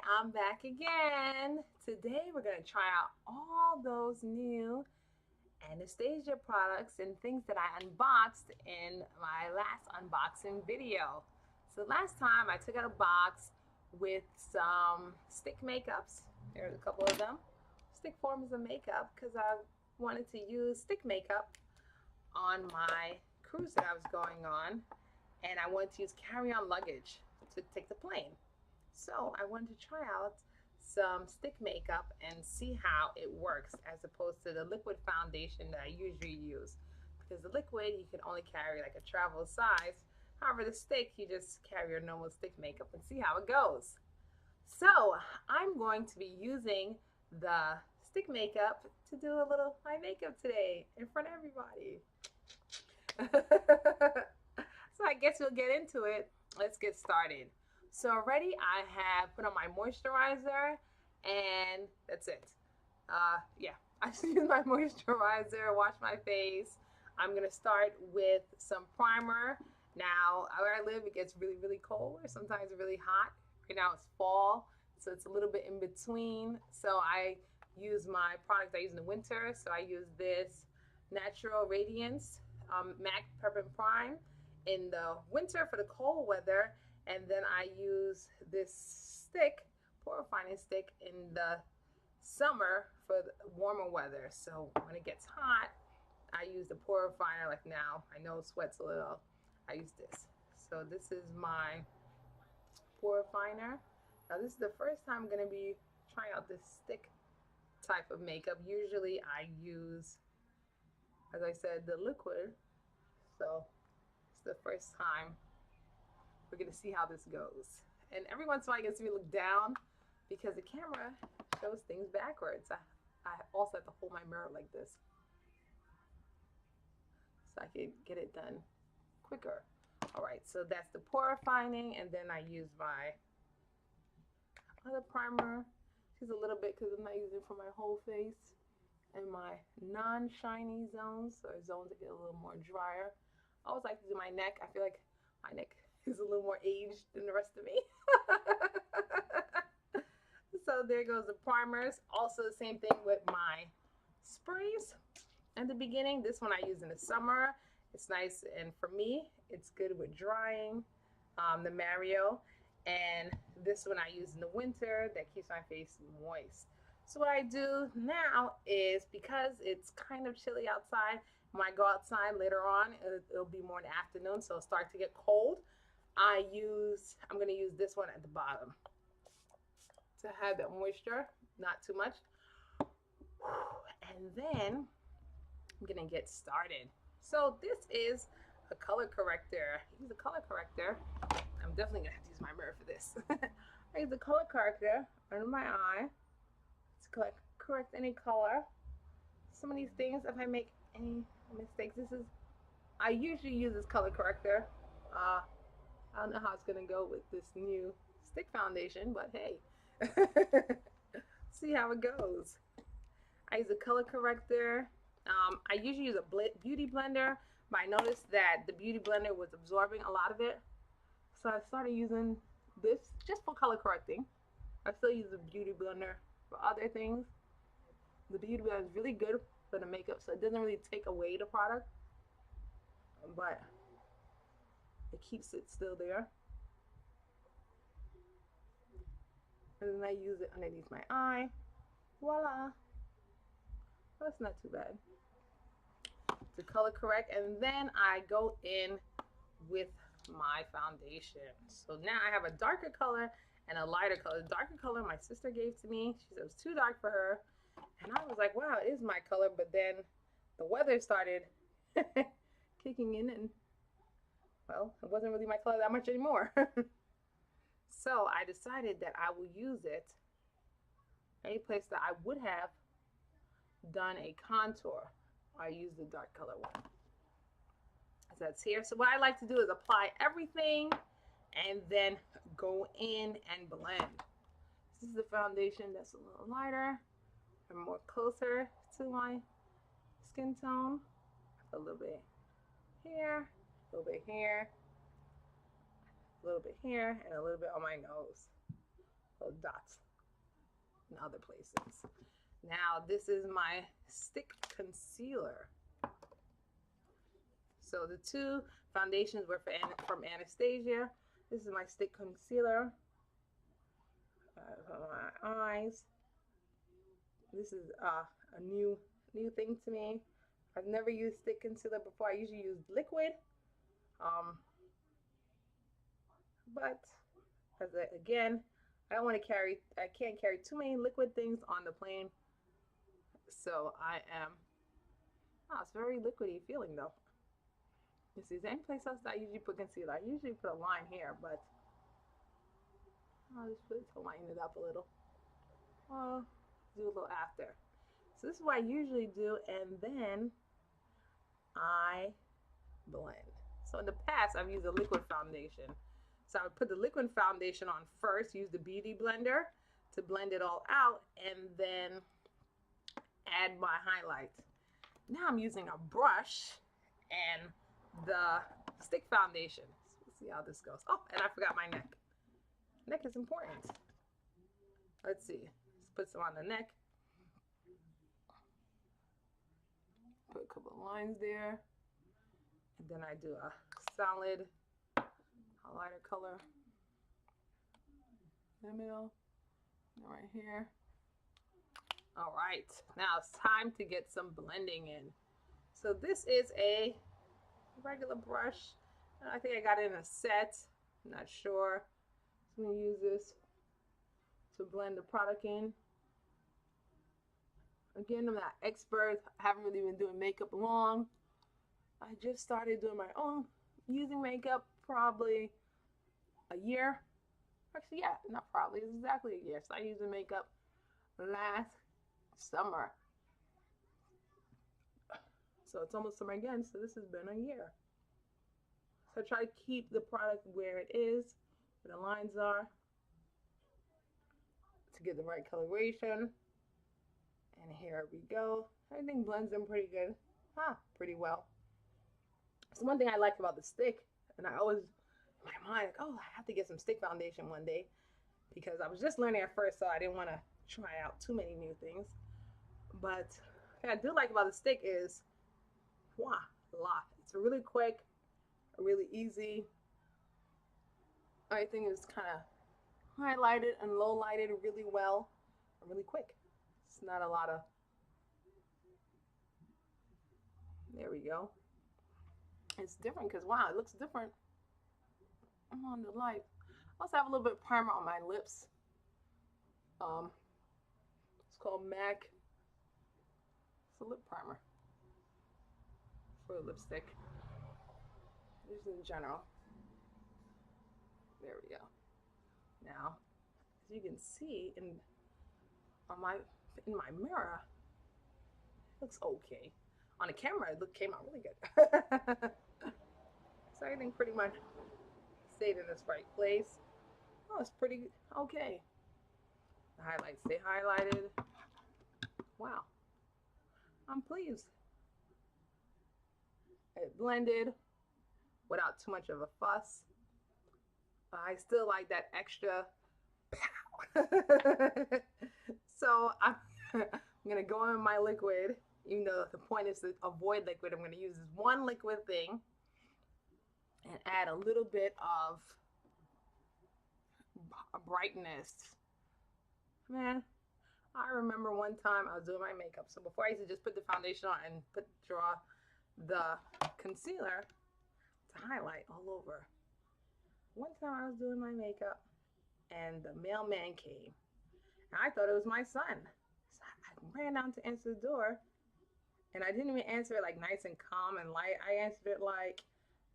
I'm back again. Today we're going to try out all those new Anastasia products and things that I unboxed in my last unboxing video. So last time I took out a box with some stick makeups. There's a couple of them. Stick forms of makeup because I wanted to use stick makeup on my cruise that I was going on, and I wanted to use carry-on luggage to take the plane. So I wanted to try out some stick makeup and see how it works as opposed to the liquid foundation that I usually use. Because the liquid, you can only carry like a travel size. However, the stick, you just carry your normal stick makeup and see how it goes. So I'm going to be using the stick makeup to do a little eye makeup today in front of everybody. So I guess we'll get into it. Let's get started. So already I have put on my moisturizer, and that's it. Yeah, I just use my moisturizer, wash my face. I'm gonna start with some primer. Now, where I live, it gets really, really cold, or sometimes really hot. Right now it's fall, so it's a little bit in between. So I use my product I use in the winter. So I use this Natural Radiance MAC Prep and Prime in the winter for the cold weather. And then I use this stick, pore refining stick, in the summer for the warmer weather. So when it gets hot, I use the pore refiner. Like now, I know it sweats a little. I use this. So this is my pore refiner. Now this is the first time I'm going to be trying out this stick type of makeup. Usually I use, as I said, the liquid. So it's the first time. We're gonna see how this goes. And every once in a while I guess we look down because the camera shows things backwards. I also have to hold my mirror like this so I can get it done quicker. All right, so that's the pore refining, and then I use my other primer. Just a little bit because I'm not using it for my whole face and my non-shiny zones, or zones that get a little more drier. I always like to do my neck. I feel like my neck is a little more aged than the rest of me. So there goes the primers. Also the same thing with my sprays at the beginning. This one I use in the summer. It's nice, and for me it's good with drying, the Mario. And this one I use in the winter that keeps my face moist. So what I do now is, because it's kind of chilly outside, when I go outside later on, it'll be more in the afternoon, so it'll start to get cold. I'm going to use this one at the bottom to have that moisture, not too much. And then I'm going to get started. So this is a color corrector. I use a color corrector. I'm definitely going to have to use my mirror for this. I use a color corrector under my eye to correct any color. Some of these things, if I make any mistakes, I usually use this color corrector. I don't know how it's gonna go with this new stick foundation, but hey, see how it goes. I use a color corrector. I usually use a beauty blender, but I noticed that the beauty blender was absorbing a lot of it, so I started using this just for color correcting. I still use the beauty blender for other things. The beauty blender is really good for the makeup, so it doesn't really take away the product, but it keeps it still there. And then I use it underneath my eye. Voila. That's not too bad. To color correct, and then I go in with my foundation. So now I have a darker color and a lighter color. The darker color my sister gave to me. She said it was too dark for her. And I was like, wow, it is my color. But then the weather started kicking in, and well, it wasn't really my color that much anymore. So I decided that I will use it any place that I would have done a contour. I use the dark color one. So that's here. So what I like to do is apply everything and then go in and blend. This is the foundation that's a little lighter and more closer to my skin tone. A little bit here, a little bit here, a little bit here, and a little bit on my nose. little dots in other places. Now this is my stick concealer. So the two foundations were from Anastasia. This is my stick concealer for my eyes. This is a new thing to me. I've never used stick concealer before. I usually use liquid. But again, I can't carry too many liquid things on the plane. So it's very liquidy feeling though. You see, any place else that I usually put concealer, I usually put a line here, but I'll just put it to lighten it up a little. Do a little after. So this is what I usually do, and then I blend. So in the past, I've used a liquid foundation. So I would put the liquid foundation on first, use the beauty blender to blend it all out, and then add my highlights. Now I'm using a brush and the stick foundation. So we'll see how this goes. Oh, and I forgot my neck. Neck is important. Let's see. Let's put some on the neck. Put a couple of lines there. And then I do a solid highlighter color in the middle. And right here. All right. Now it's time to get some blending in. So this is a regular brush. I think I got it in a set. I'm not sure. So I'm going to use this to blend the product in. Again, I'm not expert. I haven't really been doing makeup long. I just started doing my own, using makeup probably a year. Actually, yeah, not probably. It's exactly a year. So I used makeup last summer. So it's almost summer again. So this has been a year. So I try to keep the product where it is, where the lines are, to get the right coloration. And here we go. Everything blends in pretty good. Pretty well. So one thing I like about the stick, and I always, in my mind, like, oh, I have to get some stick foundation one day, because I was just learning at first, so I didn't want to try out too many new things. But what I do like about the stick is, it's really quick, really easy. Everything is kind of highlighted and low lighted really well, and really quick. It's not a lot of, there we go. It's different because, wow, it looks different on the light. I also have a little bit of primer on my lips. It's called MAC. It's a lip primer for a lipstick. Just in general. There we go. Now, as you can see in my mirror, it looks okay. On the camera, it came out really good. So everything pretty much stayed in its right place. Oh, it's pretty okay. The highlights stay highlighted. Wow. I'm pleased. It blended without too much of a fuss. I still like that extra pow. So I'm gonna go in my liquid, even though the point is to avoid liquid. I'm gonna use this one liquid thing and add a little bit of brightness. Man, I remember one time I was doing my makeup. So before I used to just put the foundation on and draw the concealer to highlight all over. One time I was doing my makeup and the mailman came. And I thought it was my son. So I ran down to answer the door, and I didn't even answer it like nice and calm and light. I answered it like,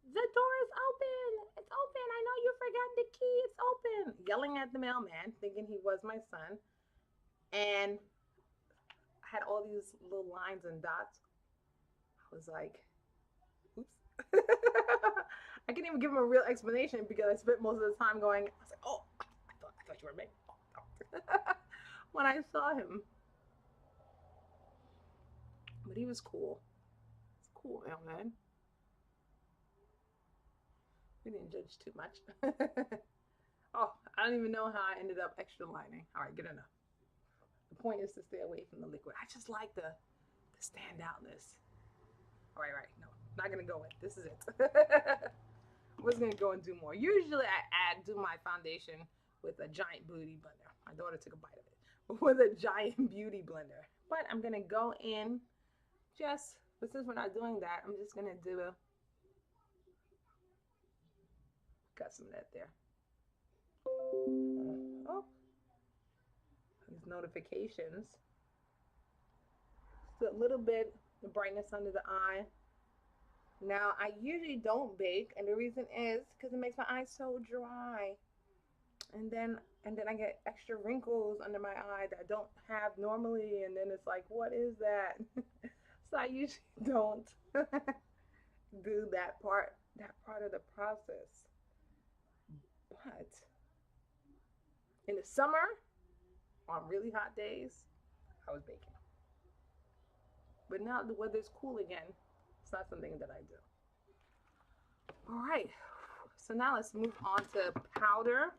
the door is open. It's open. I know you forgot the key. It's open. Yelling at the mailman, thinking he was my son. And I had all these little lines and dots. I was like, oops. I couldn't even give him a real explanation because I spent most of the time going, I was like, oh, I thought you were me. When I saw him. But he was cool. It's cool, man. We didn't judge too much. Oh, I don't even know how I ended up extra lining. All right, good enough. The point is to stay away from the liquid. I just like the standoutness. All right, right. No, not gonna go in. This is it. I was gonna go and do more. Usually I do my foundation with a giant beauty blender. My daughter took a bite of it with a giant beauty blender. But I'm gonna go in but since we're not doing that, I'm just gonna got some of that there. Oh, these notifications. So a little bit the brightness under the eye. Now I usually don't bake, and the reason is because it makes my eyes so dry, and then I get extra wrinkles under my eye that I don't have normally, and then it's like, what is that? So I usually don't do that part of the process. But in the summer, on really hot days, I was baking. But now the weather's cool again. It's not something that I do. All right. So now let's move on to powder.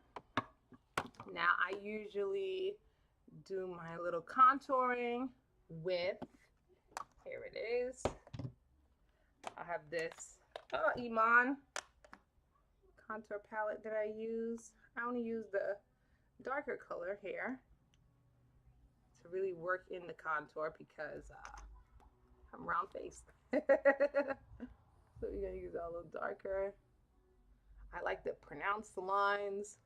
Now I usually do my little contouring with, here it is. I have this Iman contour palette that I use. I only use the darker color here to really work in the contour because I'm round faced. So you're gonna use it a little darker. I like to pronounce the lines.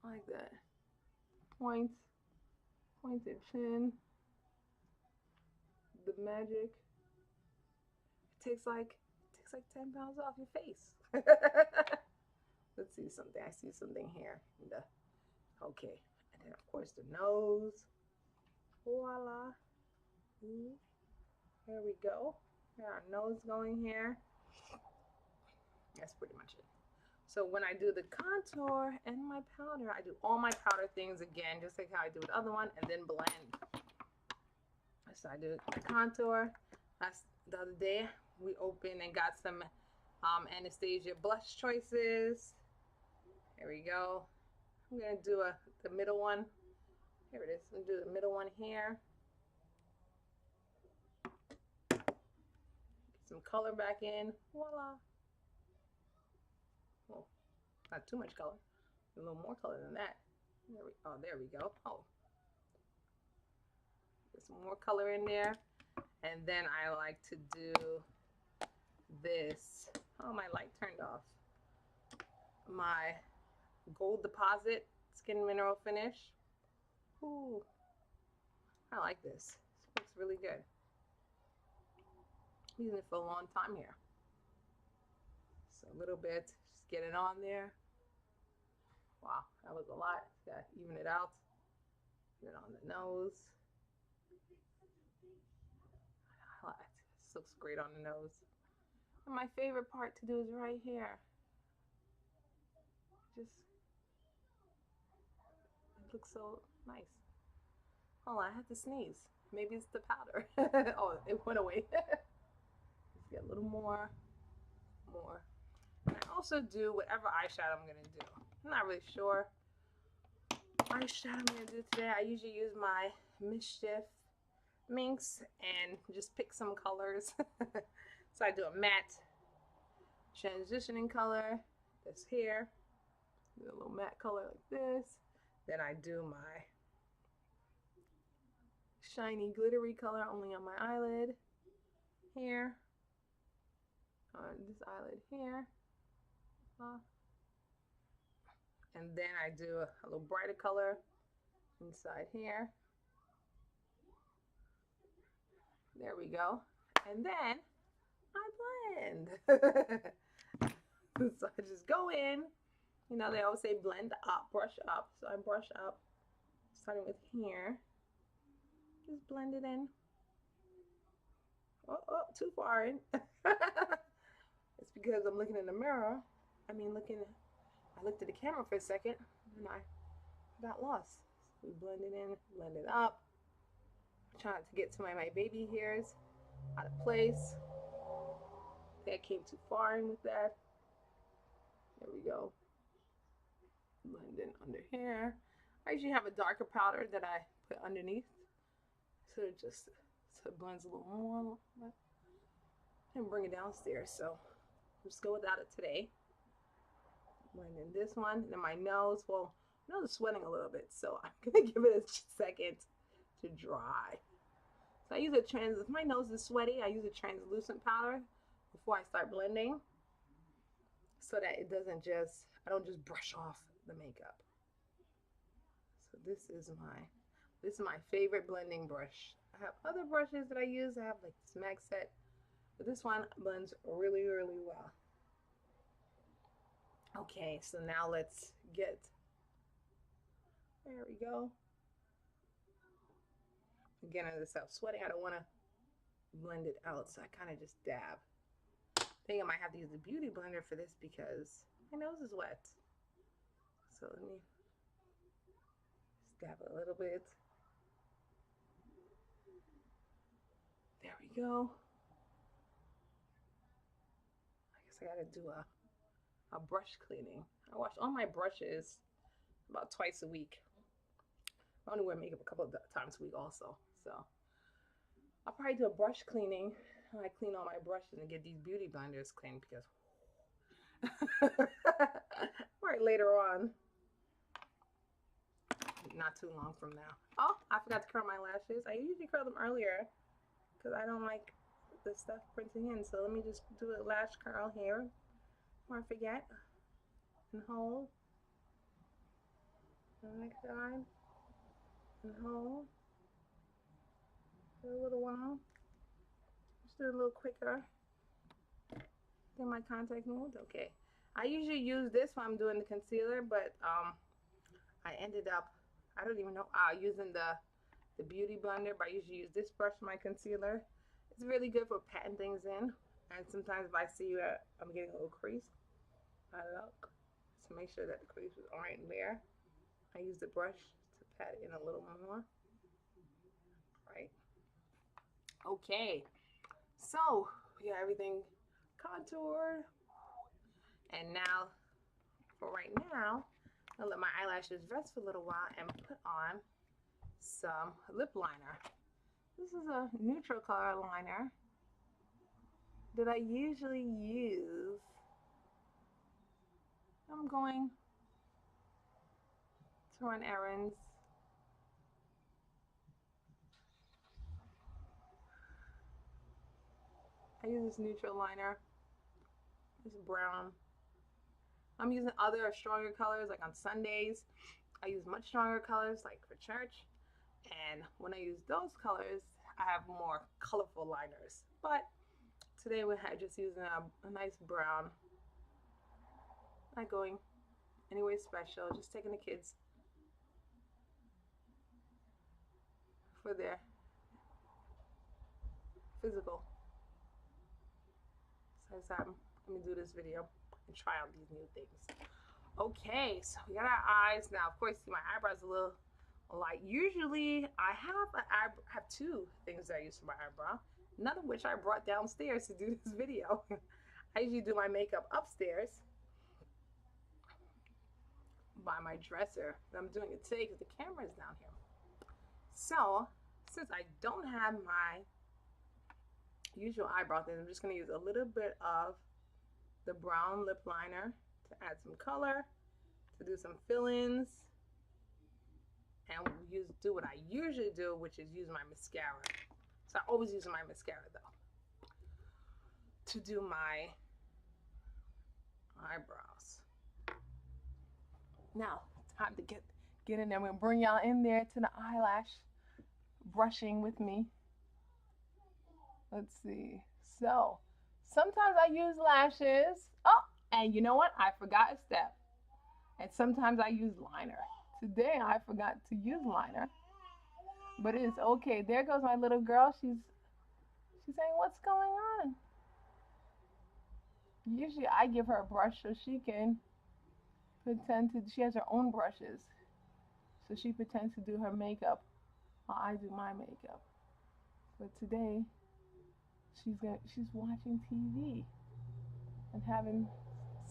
I like that. Pointed chin. The magic. It takes like 10 pounds off your face. Let's see something. I see something here. Okay. And then of course the nose. Voila. There we go. Got our nose going here. That's pretty much it. So when I do the contour and my powder, I do all my powder things again, just like how I do with the other one, and then blend. So I do the contour. The other day we opened and got some Anastasia blush choices. Here we go. I'm gonna do the middle one. Here it is. I'm gonna do the middle one here. Get some color back in. Voila. Well, not too much color. A little more color than that. There we go. Oh. Get some more color in there. And then I like to do this. Oh, my light turned off. My gold deposit skin mineral finish. Ooh, I like this. This looks really good. I'm using it for a long time here. So a little bit, just get it on there. Wow, that was a lot. Gotta even it out. Put it on the nose. This looks great on the nose. And my favorite part to do is right here. Just, it looks so nice. Oh, I had to sneeze. Maybe it's the powder. Oh, it went away. Let's get a little more. And I also do whatever eyeshadow I'm gonna do. I'm not really sure what eyeshadow I'm gonna do today. I usually use my Mischief Minx and just pick some colors. So I do a matte transitioning color. This here. Do a little matte color like this. Then I do my shiny glittery color only on my eyelid here. On this eyelid here. And then I do a little brighter color inside here. There we go. And then I blend. So I just go in. You know, they always say blend up, brush up. So I brush up, starting with here. Just blend it in. Oh, too far in. It's because I'm looking in the mirror. I looked at the camera for a second, and I got lost. So we blend it in, blend it up. Trying to get to my baby hairs out of place. That came too far in with that. There we go. Blend in under here. I usually have a darker powder that I put underneath, so it just blends a little more. And bring it downstairs. So just go without it today. Blend in this one, and then my nose. Well, my nose is sweating a little bit, so I'm gonna give it a second to dry. So I use if my nose is sweaty, I use a translucent powder before I start blending, so that it doesn't just, I don't just brush off the makeup. So this is my favorite blending brush. I have other brushes that I use. I have like this MAC set, but this one blends really, really well. Okay, so now let's get, there we go. Again, as I said, sweating, I don't want to blend it out, so I kind of just dab. I think I might have to use the beauty blender for this because my nose is wet. So let me just dab a little bit. There we go. I guess I gotta do a brush cleaning. I wash all my brushes about twice a week. I only wear makeup a couple of times a week also. So I'll probably do a brush cleaning. I clean all my brushes and get these beauty blenders cleaned because right later on, not too long from now. Oh, I forgot to curl my lashes. I usually curl them earlier because I don't like the stuff printing in. So let me just do a lash curl here before I forget. And hold. The next side. And hold. Do a little while. Just do it a little quicker. Then my contact moved. Okay. I usually use this when I'm doing the concealer, but I ended up, I don't even know, using the beauty blender, but I usually use this brush for my concealer. It's really good for patting things in. And sometimes if I see I'm getting a little crease, I look to make sure that the creases aren't there. I use the brush to pat it in a little more. Right. Okay. So we got everything contoured. And now, for right now, I'll let my eyelashes rest for a little while and put on some lip liner. This is a neutral color liner that I usually use. I'm going to run errands. I use this neutral liner. It's brown. I'm using other stronger colors, like on Sundays. I use much stronger colors, like for church. And when I use those colors, I have more colorful liners. But today we're just using a nice brown. Not going anywhere special, just taking the kids for their physical. So let me do this video and try out these new things. Okay, so we got our eyes. Now, of course, see my eyebrows a little light. Usually, I have two things that I use for my eyebrow, none of which I brought downstairs to do this video. I usually do my makeup upstairs by my dresser, but I'm doing it today because the camera is down here. So, since I don't have my usual eyebrow thing, I'm just going to use a little bit of the brown lip liner to add some color, to do some fill-ins, and do what I usually do, which is use my mascara. So I always use my mascara though to do my eyebrows. Now, time to get in there. I'm gonna bring y'all in there to the eyelash brushing with me. Let's see. So sometimes I use lashes. Oh, and you know what? I forgot a step. And sometimes I use liner. Today I forgot to use liner, but it's okay. There goes my little girl. She's saying, "What's going on?" Usually I give her a brush so she can pretend to. She has her own brushes, so she pretends to do her makeup while I do my makeup. But today she's watching TV and having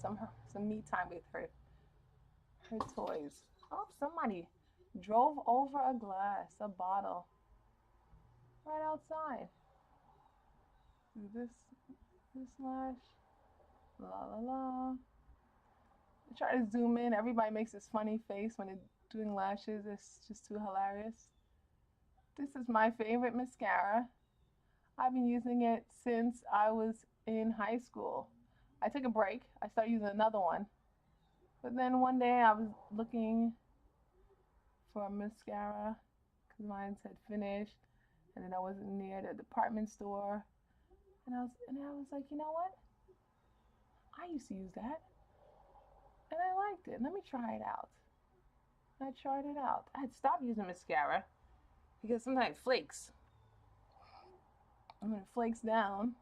some me time with her her toys. Oh, somebody drove over a glass, a bottle, right outside. This lash. La la la. I try to zoom in. Everybody makes this funny face when they're doing lashes. It's just too hilarious. This is my favorite mascara. I've been using it since I was in high school. I took a break. I started using another one. But then one day I was looking for a mascara because mine had finished, and then I wasn't near the department store. And I was like, you know what? I used to use that, and I liked it. Let me try it out. I tried it out. I had stopped using mascara because sometimes it flakes. And when it flakes down,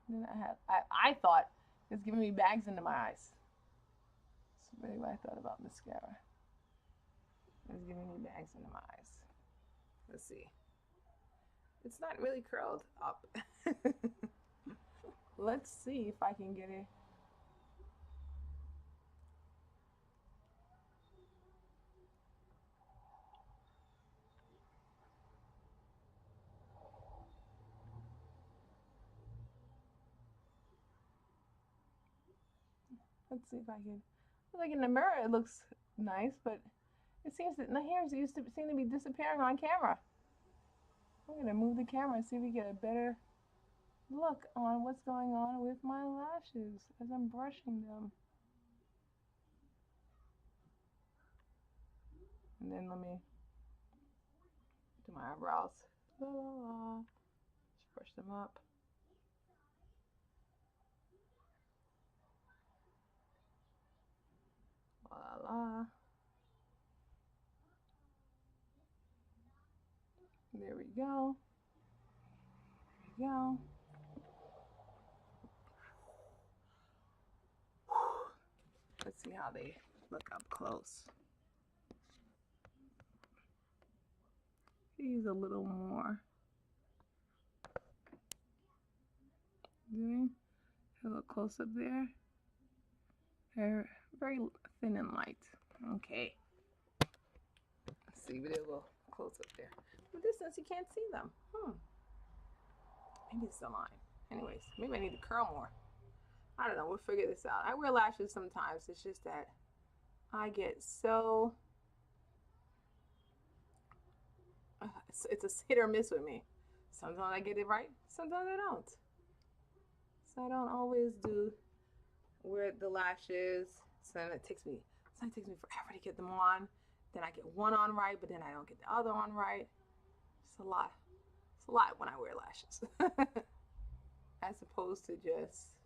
then I thought it was giving me bags under my eyes. That's really what I thought about mascara. It was giving me bags under my eyes. Let's see. It's not really curled up. Let's see if I can get it. Let's see if I can. Like in the mirror, it looks nice, but it seems that the hairs used to seem to be disappearing on camera. I'm gonna move the camera and see if we get a better look on what's going on with my lashes as I'm brushing them. And then let me do my eyebrows. La, la, la. Just brush them up. La la la. There we go. There we go. Let's see how they look up close. Use a little more. Doing a little close up there. They're very thin and light. Okay. Let's see, but a little close up there. But distance, you can't see them. Maybe it's the line. Anyways, maybe I need to curl more. I don't know. We'll figure this out. I wear lashes sometimes. It's just that I get so... it's a hit or miss with me. Sometimes I get it right. Sometimes I don't. So I don't always wear the lashes. So it takes me forever to get them on. Then I get one on right, but then I don't get the other on right. It's a lot. It's a lot when I wear lashes. As opposed to just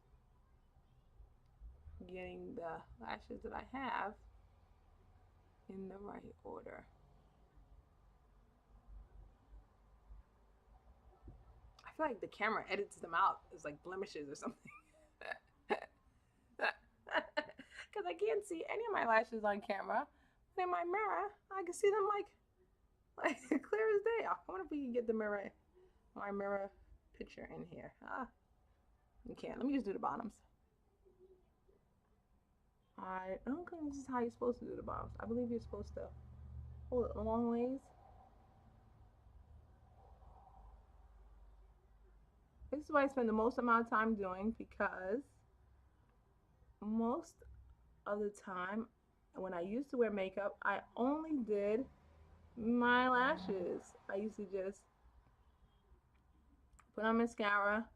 getting the lashes that I have in the right order. I feel like the camera edits them out as like blemishes or something. Because I can't see any of my lashes on camera. But in my mirror, I can see them like clear as day. I wonder if we can get my mirror picture in here. You can't. Let me just do the bottoms. I don't think this is how you're supposed to do the bottoms. I believe you're supposed to hold it a long ways. This is what I spend the most amount of time doing because most of the time when I used to wear makeup, I only did my lashes. I used to just put on mascara,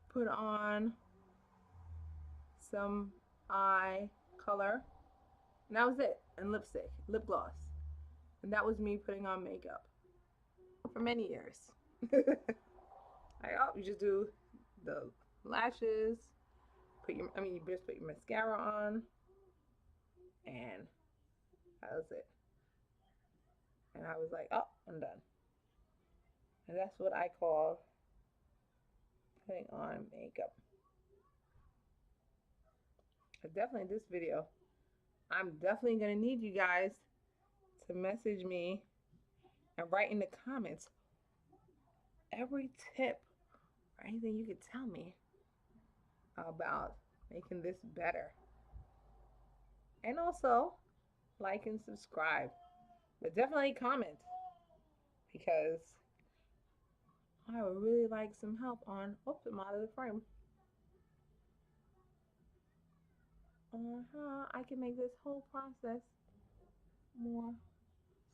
put on some eye color, and that was it, and lipstick, lip gloss. And that was me putting on makeup for many years. You just do the lashes, you just put your mascara on, and that was it. And I was like, oh, I'm done. And that's what I call putting on makeup. But definitely this video, I'm definitely going to need you guys to message me and write in the comments every tip or anything you could tell me about making this better. And also, like and subscribe. But definitely comment because I would really like some help on. Oops, I'm out of the frame. I can make this whole process more,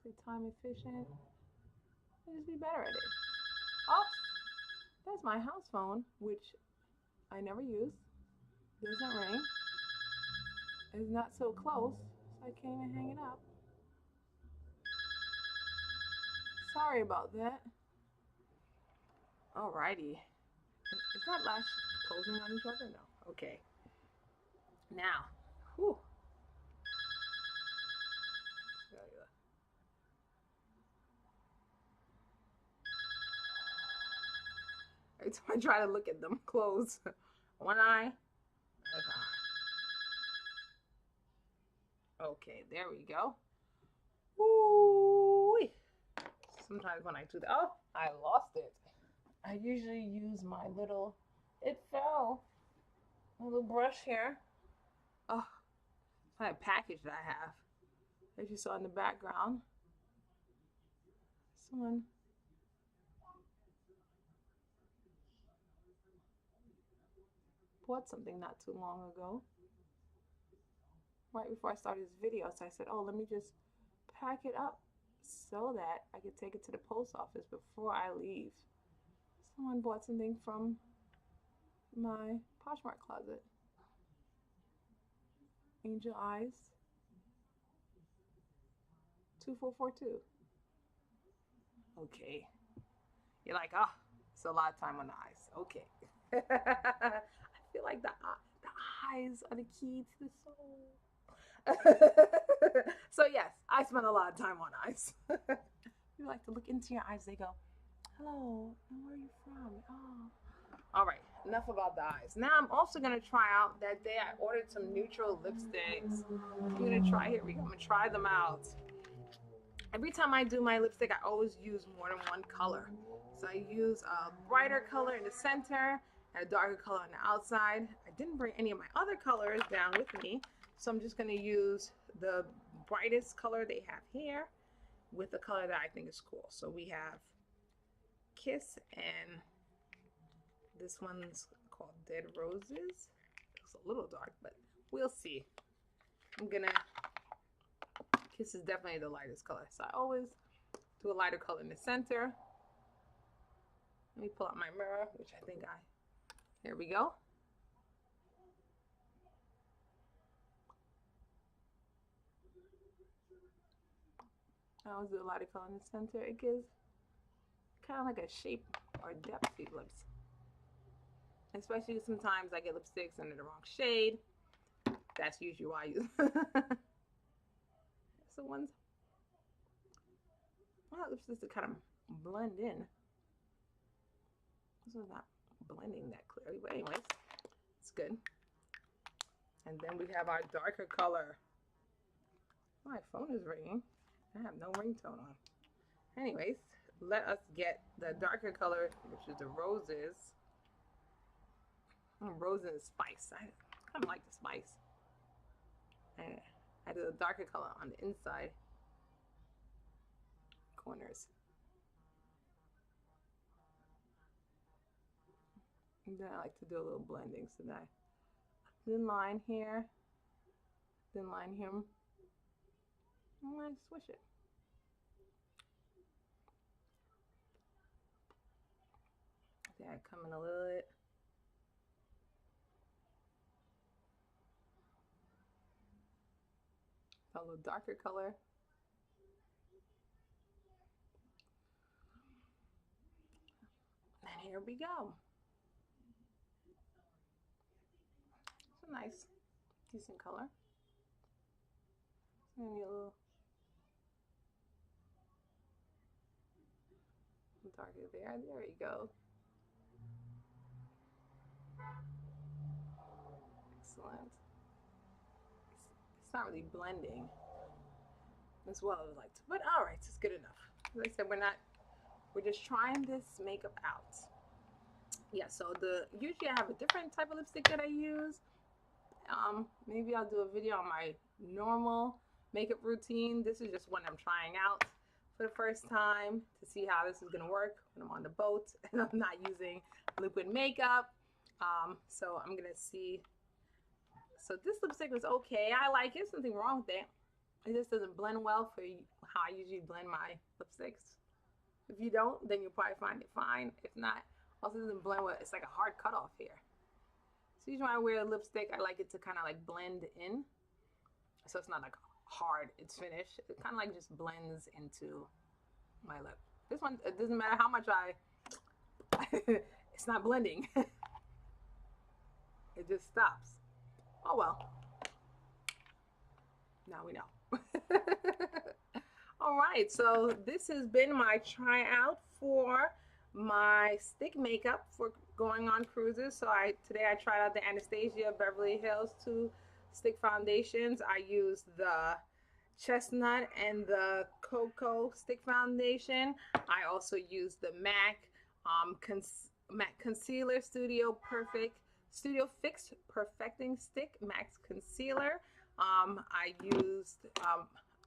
say, time efficient. I'll just be better at it. Oops, that's my house phone, which I never use. Doesn't ring. It's not so close, so I can't even hang it up. Sorry about that. Alrighty. Is that lash closing on each other? No. Okay. Now, whew. Every time I try to look at them, close. One eye, other eye. Okay, there we go. Woo! Sometimes when I do that, oh, I lost it. I usually use my little, it fell, a little brush here. Oh, what a package that I have. As you saw in the background, someone bought something not too long ago. Right before I started this video, so I said, oh, let me just pack it up so that I could take it to the post office before I leave. Someone bought something from my Poshmark closet. Angel Eyes 2442. Okay. You're like, oh, it's a lot of time on the eyes. Okay. I feel like the eyes are the key to the soul. So yes, I spend a lot of time on eyes. You like to look into your eyes. They go, hello, and where are you from? Oh. All right, enough about the eyes. Now I'm also gonna try out. That day I ordered some neutral lipsticks. I'm gonna try, here we go, I'm gonna try them out. Every time I do my lipstick, I always use more than one color. So I use a brighter color in the center and a darker color on the outside. I didn't bring any of my other colors down with me, so I'm just gonna use the brightest color they have here with the color that I think is cool. So we have Kiss, and this one's called Dead Roses. It's a little dark, but we'll see. I'm gonna, Kiss is definitely the lightest color, so I always do a lighter color in the center. Let me pull out my mirror, which I think here we go. I always do a lighter color in the center. It gives kind of like a shape or depth to lips. Especially sometimes I get lipsticks under the wrong shade. That's usually why I use. So ones, I want lipsticks to kind of blend in. This is not blending that clearly, but anyways, it's good. And then we have our darker color. My phone is ringing. I have no ringtone on. Anyways, let us get the darker color, which is the roses. Rose and spice. I kind of like the spice. And I did a darker color on the inside corners. And then I like to do a little blending. So that thin line here, thin line here. I'm going to swish it. I think I come in a little bit. A little darker color. And here we go. It's a nice, decent color. Maybe a little darker there. There you go. Excellent. It's not really blending as well as I would like to, but all right, it's good enough. As I said, we're just trying this makeup out. Yeah, so usually I have a different type of lipstick that I use. Maybe I'll do a video on my normal makeup routine. This is just one I'm trying out for the first time to see how this is gonna work when I'm on the boat and I'm not using liquid makeup. So I'm gonna see. So this lipstick was okay. I like it. Something wrong with it. It just doesn't blend well for how I usually blend my lipsticks. If you don't, then you'll probably find it fine. If not, also doesn't blend well. It's like a hard cutoff here. So usually when I wear a lipstick, I like it to kind of like blend in. So it's not like hard, it's finished. It kind of like just blends into my lip. This one, it doesn't matter how much it's not blending. It just stops. Oh well. Now we know. All right, so this has been my tryout for my stick makeup for going on cruises. So today I tried out the Anastasia Beverly Hills 2 stick foundations. I used the chestnut and the cocoa stick foundation. I also used the MAC MAC concealer Studio Fix Perfecting Stick MAC concealer. I used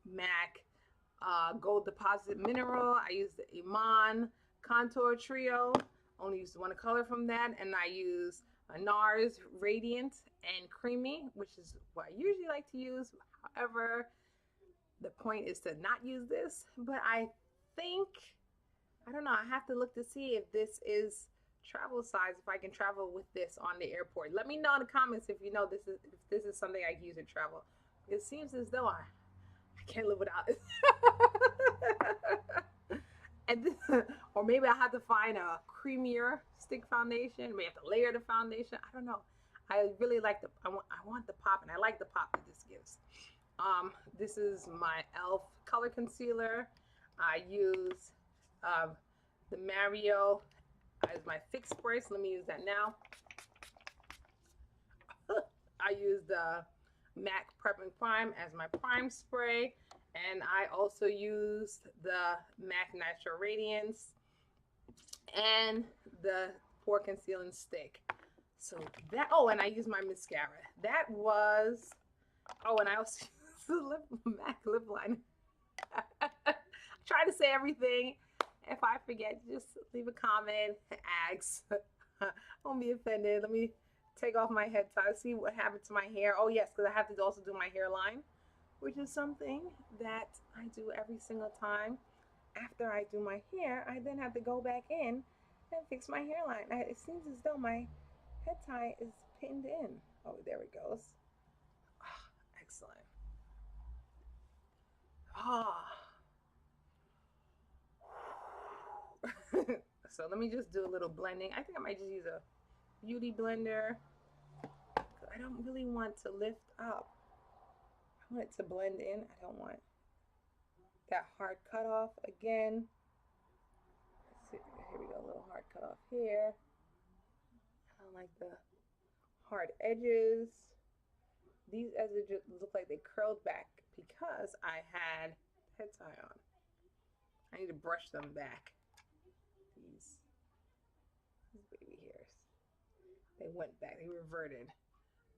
MAC Gold Deposit Mineral. I used the Iman Contour Trio. Only used one color from that, and I use a NARS Radiant and Creamy, which is what I usually like to use. However, the point is to not use this, but I think, I don't know, I have to look to see if this is travel size, if I can travel with this on the airport. Let me know in the comments if you know if this is something I can use in travel. It seems as though I can't live without it. And or maybe I have to find a creamier stick foundation. Maybe I have to layer the foundation. I don't know. I really like I want the pop, and I like the pop that this gives. This is my e.l.f. color concealer. I use the Mario as my fix spray, so let me use that now. I use the MAC Prep and Prime as my prime spray, and I also used the MAC Natural Radiance and the Pore Concealing Stick. So that, oh, and I used my mascara. That was, oh, and I also used the MAC lip liner. Try to say everything. If I forget, just leave a comment, ask. Don't be offended. Let me take off my head tie, see what happened to my hair. Oh yes, because I have to also do my hairline, which is something that I do every single time. After I do my hair, I then have to go back in and fix my hairline. It seems as though my head tie is pinned in. Oh, there it goes. Oh, excellent. Ah. So let me just do a little blending. I think I might just use a beauty blender. I don't really want to lift up. I want it to blend in. I don't want that hard cutoff again. Let's see. Here we go. A little hard cutoff here. I don't like the hard edges. These edges just look like they curled back because I had head tie on. I need to brush them back. These baby hairs. They went back. They reverted.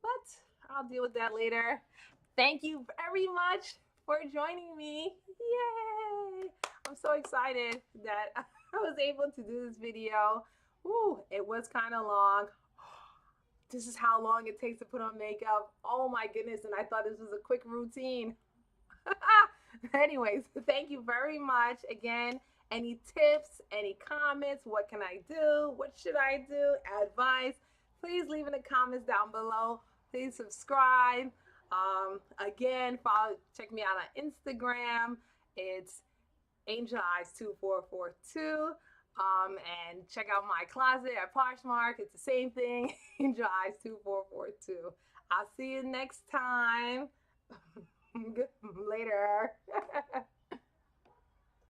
But I'll deal with that later. Thank you very much for joining me. Yay! I'm so excited that I was able to do this video. Ooh, it was kind of long. This is how long it takes to put on makeup. Oh my goodness, and I thought this was a quick routine. Anyways, thank you very much. Again, any tips, any comments, what can I do? What should I do? Advice, please leave in the comments down below. Please subscribe. Again, check me out on Instagram. It's Angel Eyes 2442. And check out my closet at Poshmark. It's the same thing. Angel Eyes 2442. I'll see you next time. Later.